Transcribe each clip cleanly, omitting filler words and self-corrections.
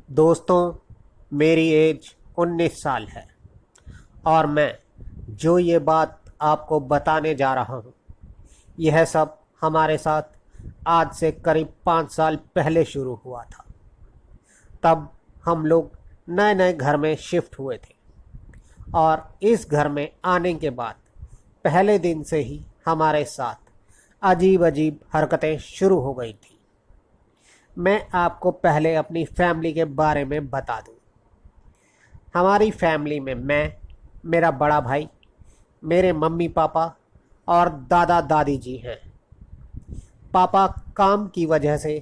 दोस्तों, मेरी एज 19 साल है और मैं जो ये बात आपको बताने जा रहा हूँ, यह सब हमारे साथ आज से करीब 5 साल पहले शुरू हुआ था। तब हम लोग नए नए घर में शिफ्ट हुए थे और इस घर में आने के बाद पहले दिन से ही हमारे साथ अजीब अजीब हरकतें शुरू हो गई थी। मैं आपको पहले अपनी फैमिली के बारे में बता दूं। हमारी फैमिली में मैं, मेरा बड़ा भाई, मेरे मम्मी पापा और दादा दादी जी हैं। पापा काम की वजह से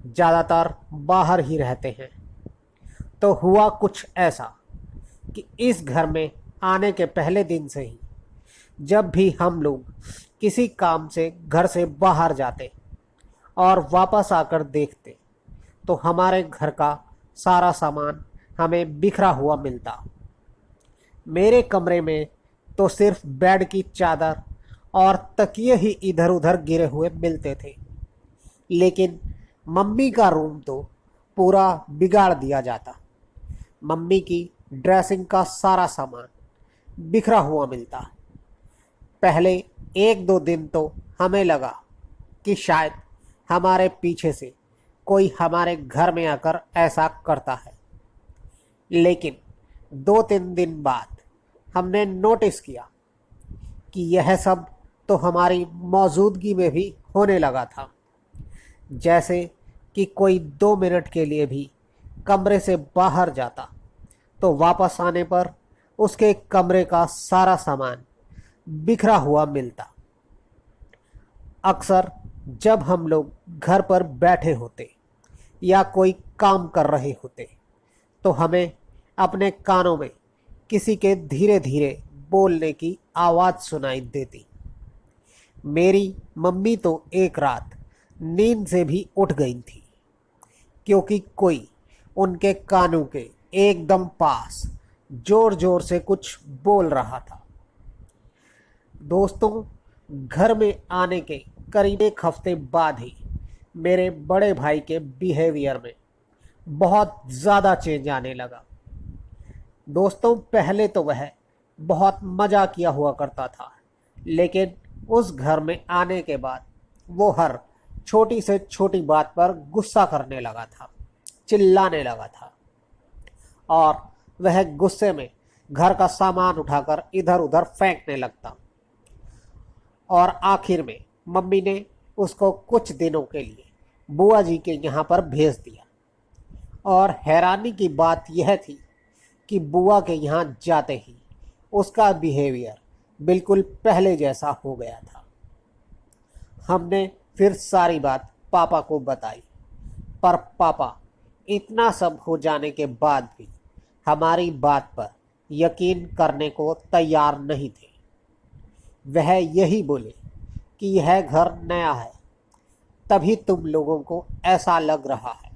ज़्यादातर बाहर ही रहते हैं। तो हुआ कुछ ऐसा कि इस घर में आने के पहले दिन से ही जब भी हम लोग किसी काम से घर से बाहर जाते और वापस आकर देखते तो हमारे घर का सारा सामान हमें बिखरा हुआ मिलता। मेरे कमरे में तो सिर्फ बेड की चादर और तकिए ही इधर उधर गिरे हुए मिलते थे, लेकिन मम्मी का रूम तो पूरा बिगाड़ दिया जाता। मम्मी की ड्रेसिंग का सारा सामान बिखरा हुआ मिलता। पहले 1-2 दिन तो हमें लगा कि शायद हमारे पीछे से कोई हमारे घर में आकर ऐसा करता है, लेकिन 2-3 दिन बाद हमने नोटिस किया कि यह सब तो हमारी मौजूदगी में भी होने लगा था। जैसे कि कोई 2 मिनट के लिए भी कमरे से बाहर जाता तो वापस आने पर उसके कमरे का सारा सामान बिखरा हुआ मिलता। अक्सर जब हम लोग घर पर बैठे होते या कोई काम कर रहे होते तो हमें अपने कानों में किसी के धीरे धीरे बोलने की आवाज़ सुनाई देती। मेरी मम्मी तो एक रात नींद से भी उठ गई थी, क्योंकि कोई उनके कानों के एकदम पास ज़ोर ज़ोर से कुछ बोल रहा था। दोस्तों, घर में आने के करीब 1 हफ्ते बाद ही मेरे बड़े भाई के बिहेवियर में बहुत ज़्यादा चेंज आने लगा। दोस्तों, पहले तो वह बहुत मज़ाकिया हुआ करता था, लेकिन उस घर में आने के बाद वो हर छोटी से छोटी बात पर गुस्सा करने लगा था, चिल्लाने लगा था और वह गुस्से में घर का सामान उठाकर इधर उधर फेंकने लगता। और आखिर में मम्मी ने उसको कुछ दिनों के लिए बुआ जी के यहाँ पर भेज दिया। और हैरानी की बात यह थी कि बुआ के यहाँ जाते ही उसका बिहेवियर बिल्कुल पहले जैसा हो गया था। हमने फिर सारी बात पापा को बताई, पर पापा इतना सब हो जाने के बाद भी हमारी बात पर यकीन करने को तैयार नहीं थे। वह यही बोले कि यह घर नया है, तभी तुम लोगों को ऐसा लग रहा है।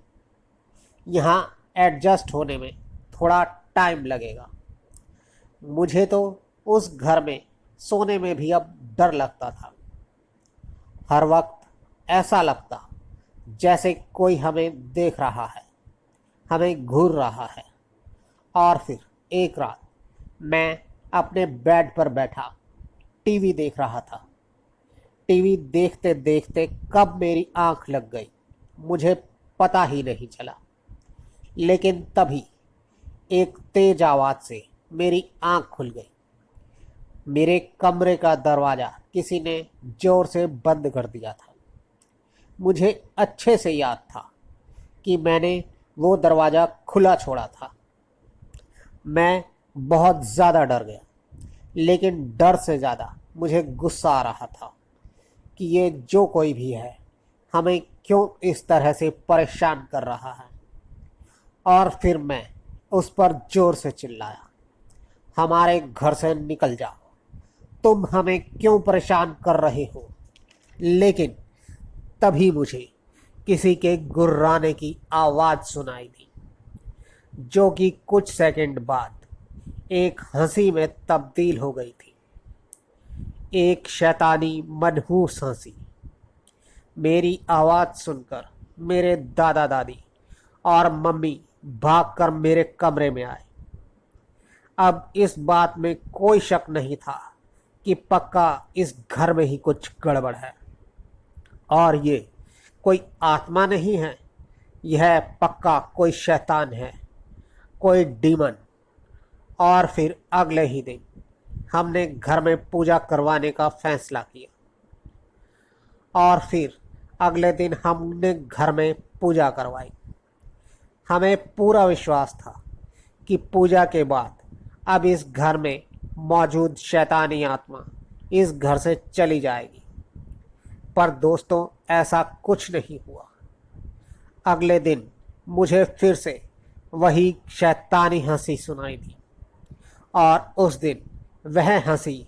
यहाँ एडजस्ट होने में थोड़ा टाइम लगेगा। मुझे तो उस घर में सोने में भी अब डर लगता था। हर वक्त ऐसा लगता जैसे कोई हमें देख रहा है, हमें घूर रहा है। और फिर एक रात मैं अपने बेड पर बैठा टीवी देख रहा था। टीवी देखते देखते कब मेरी आंख लग गई मुझे पता ही नहीं चला, लेकिन तभी एक तेज आवाज़ से मेरी आंख खुल गई। मेरे कमरे का दरवाज़ा किसी ने ज़ोर से बंद कर दिया था। मुझे अच्छे से याद था कि मैंने वो दरवाज़ा खुला छोड़ा था। मैं बहुत ज़्यादा डर गया, लेकिन डर से ज़्यादा मुझे गुस्सा आ रहा था कि ये जो कोई भी है हमें क्यों इस तरह से परेशान कर रहा है। और फिर मैं उस पर ज़ोर से चिल्लाया, हमारे घर से निकल जाओ, तुम हमें क्यों परेशान कर रहे हो। लेकिन तभी मुझे किसी के गुर्राने की आवाज़ सुनाई दी, जो कि कुछ सेकंड बाद एक हंसी में तब्दील हो गई थी। एक शैतानी मनहूस हंसी। मेरी आवाज़ सुनकर मेरे दादा दादी और मम्मी भागकर मेरे कमरे में आए। अब इस बात में कोई शक नहीं था कि पक्का इस घर में ही कुछ गड़बड़ है और ये कोई आत्मा नहीं है, यह पक्का कोई शैतान है, कोई डीमन। और फिर अगले ही दिन हमने घर में पूजा करवाने का फैसला किया और फिर अगले दिन हमने घर में पूजा करवाई। हमें पूरा विश्वास था कि पूजा के बाद अब इस घर में मौजूद शैतानी आत्मा इस घर से चली जाएगी, पर दोस्तों ऐसा कुछ नहीं हुआ। अगले दिन मुझे फिर से वही शैतानी हंसी सुनाई दी और उस दिन वह हंसी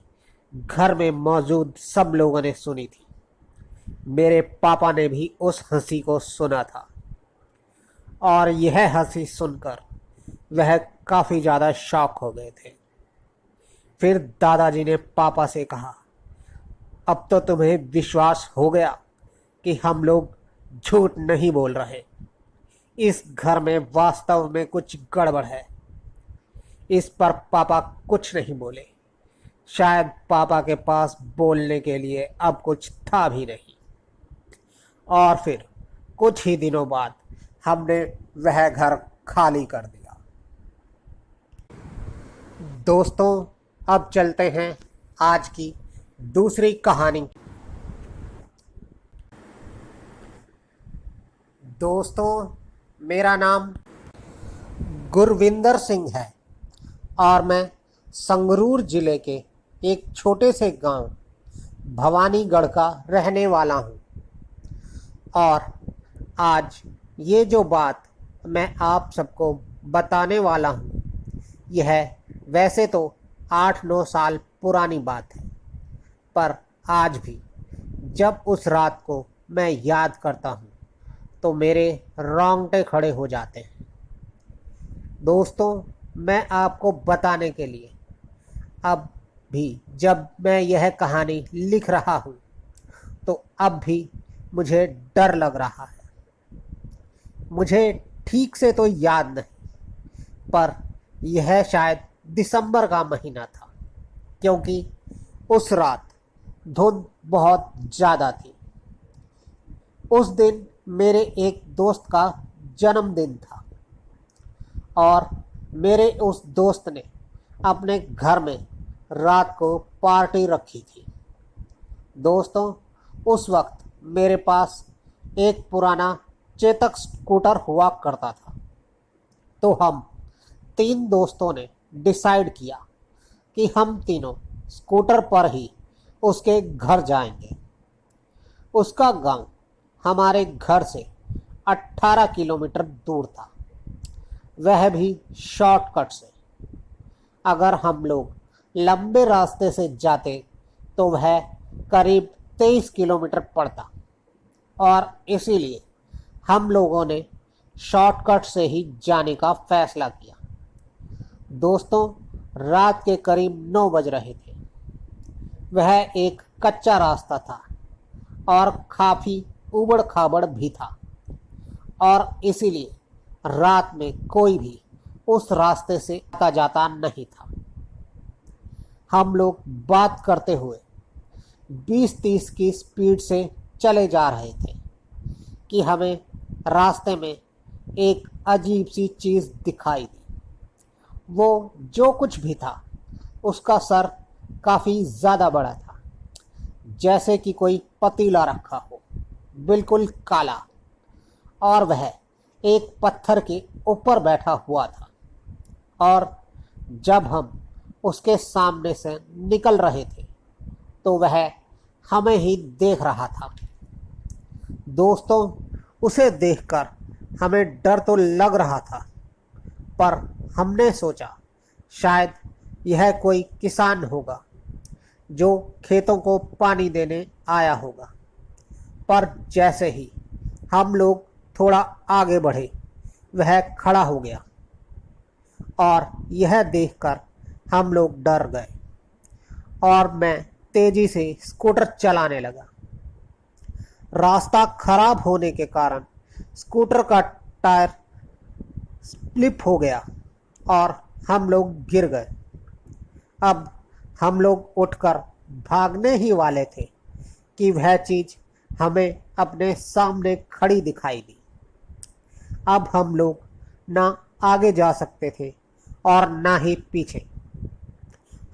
घर में मौजूद सब लोगों ने सुनी थी। मेरे पापा ने भी उस हंसी को सुना था और यह हंसी सुनकर वह काफ़ी ज़्यादा शॉक हो गए थे। फिर दादाजी ने पापा से कहा, अब तो तुम्हें विश्वास हो गया कि हम लोग झूठ नहीं बोल रहे, इस घर में वास्तव में कुछ गड़बड़ है। इस पर पापा कुछ नहीं बोले, शायद पापा के पास बोलने के लिए अब कुछ था भी नहीं। और फिर कुछ ही दिनों बाद हमने वह घर खाली कर दिया। दोस्तों अब चलते हैं आज की दूसरी कहानी। दोस्तों मेरा नाम गुरविंदर सिंह है और मैं संगरूर ज़िले के एक छोटे से गांव भवानीगढ़ का रहने वाला हूं। और आज ये जो बात मैं आप सबको बताने वाला हूं, यह वैसे तो 8-9 साल पुरानी बात है, पर आज भी जब उस रात को मैं याद करता हूं तो मेरे रोंगटे खड़े हो जाते हैं। दोस्तों मैं आपको बताने के लिए अब भी जब मैं यह कहानी लिख रहा हूँ तो अब भी मुझे डर लग रहा है। मुझे ठीक से तो याद नहीं, पर यह शायद दिसंबर का महीना था, क्योंकि उस रात धुंध बहुत ज़्यादा थी। उस दिन मेरे एक दोस्त का जन्मदिन था और मेरे उस दोस्त ने अपने घर में रात को पार्टी रखी थी। दोस्तों उस वक्त मेरे पास एक पुराना चेतक स्कूटर हुआ करता था, तो हम 3 दोस्तों ने डिसाइड किया कि हम तीनों स्कूटर पर ही उसके घर जाएंगे। उसका गांव हमारे घर से 18 किलोमीटर दूर था, वह भी शॉर्टकट से। अगर हम लोग लंबे रास्ते से जाते तो वह करीब 23 किलोमीटर पड़ता और इसीलिए हम लोगों ने शॉर्टकट से ही जाने का फैसला किया। दोस्तों रात के करीब 9 बज रहे थे। वह एक कच्चा रास्ता था और काफ़ी उबड़ खाबड़ भी था और इसीलिए रात में कोई भी उस रास्ते से आता जाता नहीं था। हम लोग बात करते हुए 20-30 की स्पीड से चले जा रहे थे कि हमें रास्ते में एक अजीब सी चीज़ दिखाई दी। वो जो कुछ भी था उसका सर काफ़ी ज़्यादा बड़ा था, जैसे कि कोई पतीला रखा हो, बिल्कुल काला, और वह एक पत्थर के ऊपर बैठा हुआ था। और जब हम उसके सामने से निकल रहे थे तो वह हमें ही देख रहा था। दोस्तों उसे देखकर हमें डर तो लग रहा था, पर हमने सोचा शायद यह कोई किसान होगा जो खेतों को पानी देने आया होगा। पर जैसे ही हम लोग थोड़ा आगे बढ़े वह खड़ा हो गया और यह देखकर हम लोग डर गए और मैं तेज़ी से स्कूटर चलाने लगा। रास्ता खराब होने के कारण स्कूटर का टायर स्लिप हो गया और हम लोग गिर गए। अब हम लोग उठकर भागने ही वाले थे कि वह चीज़ हमें अपने सामने खड़ी दिखाई दी। अब हम लोग ना आगे जा सकते थे और ना ही पीछे।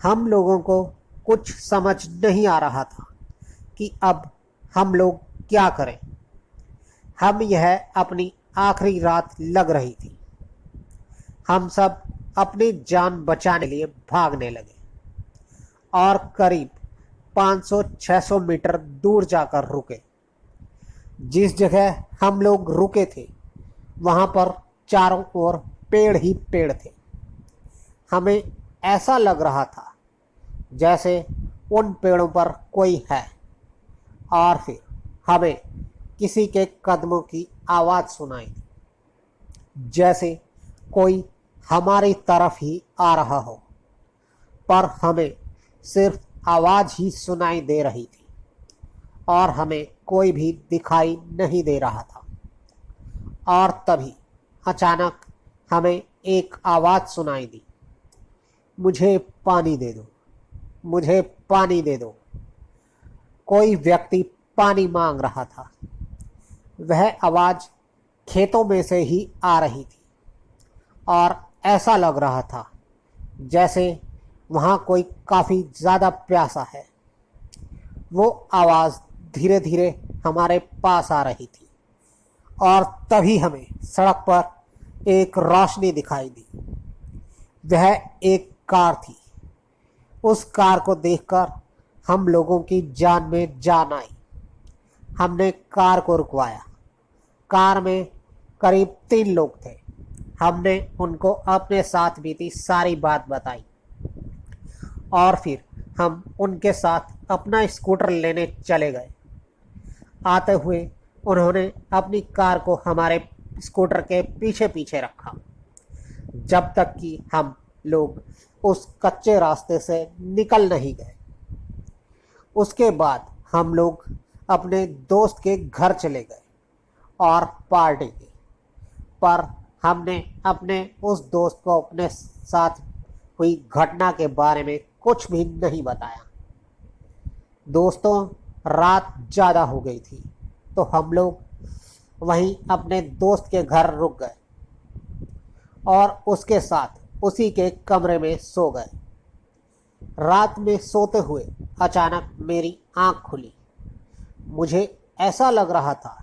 हम लोगों को कुछ समझ नहीं आ रहा था कि अब हम लोग क्या करें। हम यह अपनी आखिरी रात लग रही थी। हम सब अपनी जान बचाने के लिए भागने लगे और करीब 500-600 मीटर दूर जाकर रुके। जिस जगह हम लोग रुके थे वहाँ पर चारों ओर पेड़ ही पेड़ थे। हमें ऐसा लग रहा था जैसे उन पेड़ों पर कोई है और फिर हमें किसी के कदमों की आवाज़ सुनाई दी, जैसे कोई हमारी तरफ ही आ रहा हो, पर हमें सिर्फ आवाज़ ही सुनाई दे रही थी और हमें कोई भी दिखाई नहीं दे रहा था। और तभी अचानक हमें एक आवाज़ सुनाई दी, मुझे पानी दे दो, मुझे पानी दे दो। कोई व्यक्ति पानी मांग रहा था। वह आवाज़ खेतों में से ही आ रही थी और ऐसा लग रहा था जैसे वहाँ कोई काफ़ी ज़्यादा प्यासा है। वो आवाज़ धीरे धीरे हमारे पास आ रही थी और तभी हमें सड़क पर एक रोशनी दिखाई दी। वह एक कार थी। उस कार को देखकर हम लोगों की जान में जान आई। हमने कार को रुकवाया। कार में करीब 3 लोग थे। हमने उनको अपने साथ बीती सारी बात बताई और फिर हम उनके साथ अपना स्कूटर लेने चले गए। आते हुए उन्होंने अपनी कार को हमारे स्कूटर के पीछे पीछे रखा जब तक कि हम लोग उस कच्चे रास्ते से निकल नहीं गए। उसके बाद हम लोग अपने दोस्त के घर चले गए और पार्टी की, पर हमने अपने उस दोस्त को अपने साथ हुई घटना के बारे में कुछ भी नहीं बताया। दोस्तों, रात ज़्यादा हो गई थी तो हम लोग वहीं अपने दोस्त के घर रुक गए और उसके साथ उसी के कमरे में सो गए। रात में सोते हुए अचानक मेरी आँख खुली। मुझे ऐसा लग रहा था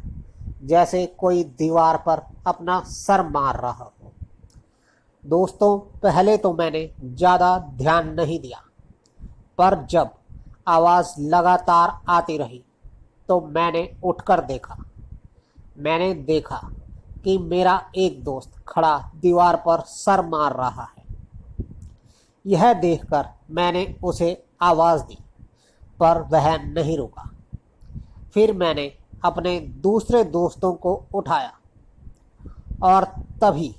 जैसे कोई दीवार पर अपना सर मार रहा हो। दोस्तों, पहले तो मैंने ज़्यादा ध्यान नहीं दिया, पर जब आवाज़ लगातार आती रही तो मैंने उठकर देखा। मैंने देखा कि मेरा एक दोस्त खड़ा दीवार पर सर मार रहा है। यह देखकर मैंने उसे आवाज़ दी, पर वह नहीं रुका। फिर मैंने अपने दूसरे दोस्तों को उठाया और तभी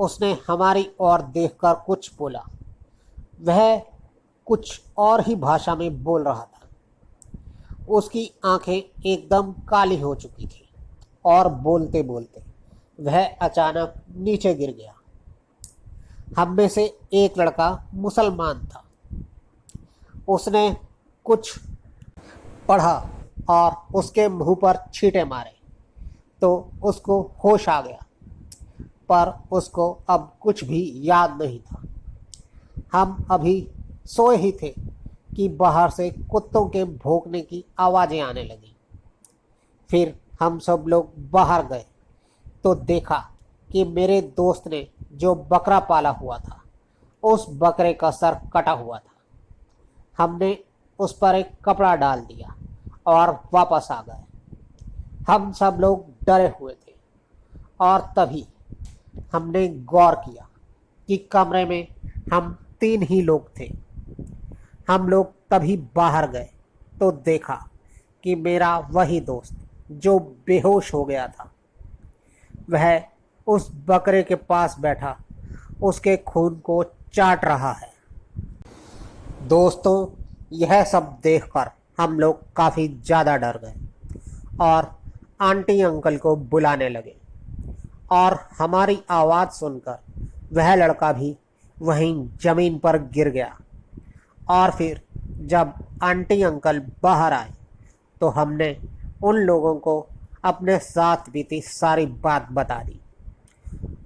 उसने हमारी ओर देखकर कुछ बोला। वह कुछ और ही भाषा में बोल रहा था। उसकी आंखें एकदम काली हो चुकी थी और बोलते बोलते वह अचानक नीचे गिर गया। हम में से एक लड़का मुसलमान था। उसने कुछ पढ़ा और उसके मुंह पर छींटे मारे तो उसको होश आ गया, पर उसको अब कुछ भी याद नहीं था। हम अभी सोए ही थे कि बाहर से कुत्तों के भौंकने की आवाज़ें आने लगीं। फिर हम सब लोग बाहर गए तो देखा कि मेरे दोस्त ने जो बकरा पाला हुआ था उस बकरे का सर कटा हुआ था। हमने उस पर एक कपड़ा डाल दिया और वापस आ गए। हम सब लोग डरे हुए थे और तभी हमने गौर किया कि कमरे में हम 3 ही लोग थे। हम लोग तभी बाहर गए तो देखा कि मेरा वही दोस्त जो बेहोश हो गया था वह उस बकरे के पास बैठा उसके खून को चाट रहा है। दोस्तों, यह सब देखकर हम लोग काफ़ी ज़्यादा डर गए और आंटी अंकल को बुलाने लगे और हमारी आवाज़ सुनकर वह लड़का भी वहीं ज़मीन पर गिर गया। और फिर जब आंटी अंकल बाहर आए तो हमने उन लोगों को अपने साथ बीती सारी बात बता दी।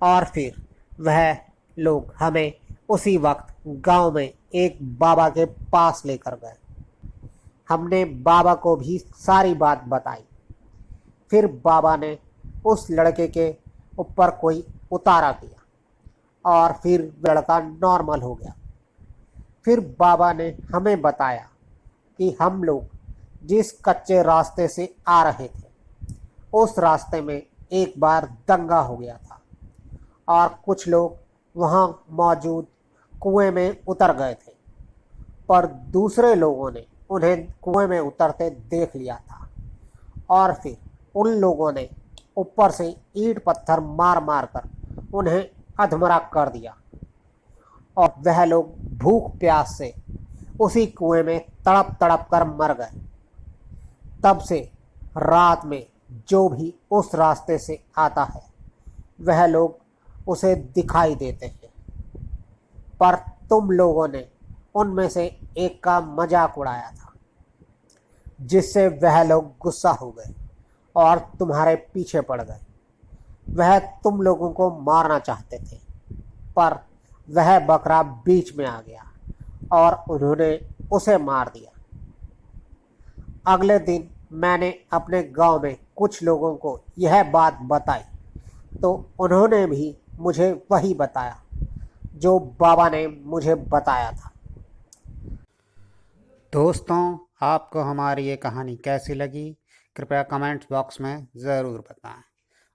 और फिर वह लोग हमें उसी वक्त गांव में एक बाबा के पास लेकर गए। हमने बाबा को भी सारी बात बताई। फिर बाबा ने उस लड़के के ऊपर कोई उतारा किया और फिर लड़का नॉर्मल हो गया। फिर बाबा ने हमें बताया कि हम लोग जिस कच्चे रास्ते से आ रहे थे उस रास्ते में एक बार दंगा हो गया था और कुछ लोग वहाँ मौजूद कुएं में उतर गए थे, पर दूसरे लोगों ने उन्हें कुएं में उतरते देख लिया था और फिर उन लोगों ने ऊपर से ईंट पत्थर मार मार कर उन्हें अधमरा कर दिया और वह लोग भूख प्यास से उसी कुएं में तड़प तड़प कर मर गए। तब से रात में जो भी उस रास्ते से आता है वह लोग उसे दिखाई देते हैं। पर तुम लोगों ने उनमें से एक का मजाक उड़ाया था जिससे वह लोग गुस्सा हो गए और तुम्हारे पीछे पड़ गए। वह तुम लोगों को मारना चाहते थे पर वह बकरा बीच में आ गया और उन्होंने उसे मार दिया। अगले दिन मैंने अपने गांव में कुछ लोगों को यह बात बताई तो उन्होंने भी मुझे वही बताया जो बाबा ने मुझे बताया था। दोस्तों, आपको हमारी ये कहानी कैसी लगी कृपया कमेंट्स बॉक्स में ज़रूर बताएं।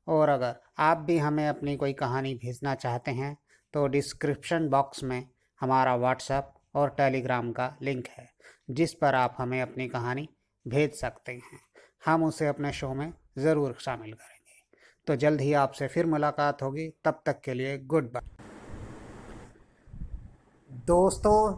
और अगर आप भी हमें अपनी कोई कहानी भेजना चाहते हैं तो डिस्क्रिप्शन बॉक्स में हमारा व्हाट्सएप और टेलीग्राम का लिंक है जिस पर आप हमें अपनी कहानी भेज सकते हैं। हम उसे अपने शो में ज़रूर शामिल करेंगे। तो जल्द ही आपसे फिर मुलाकात होगी। तब तक के लिए गुड बाय। दोस्तों,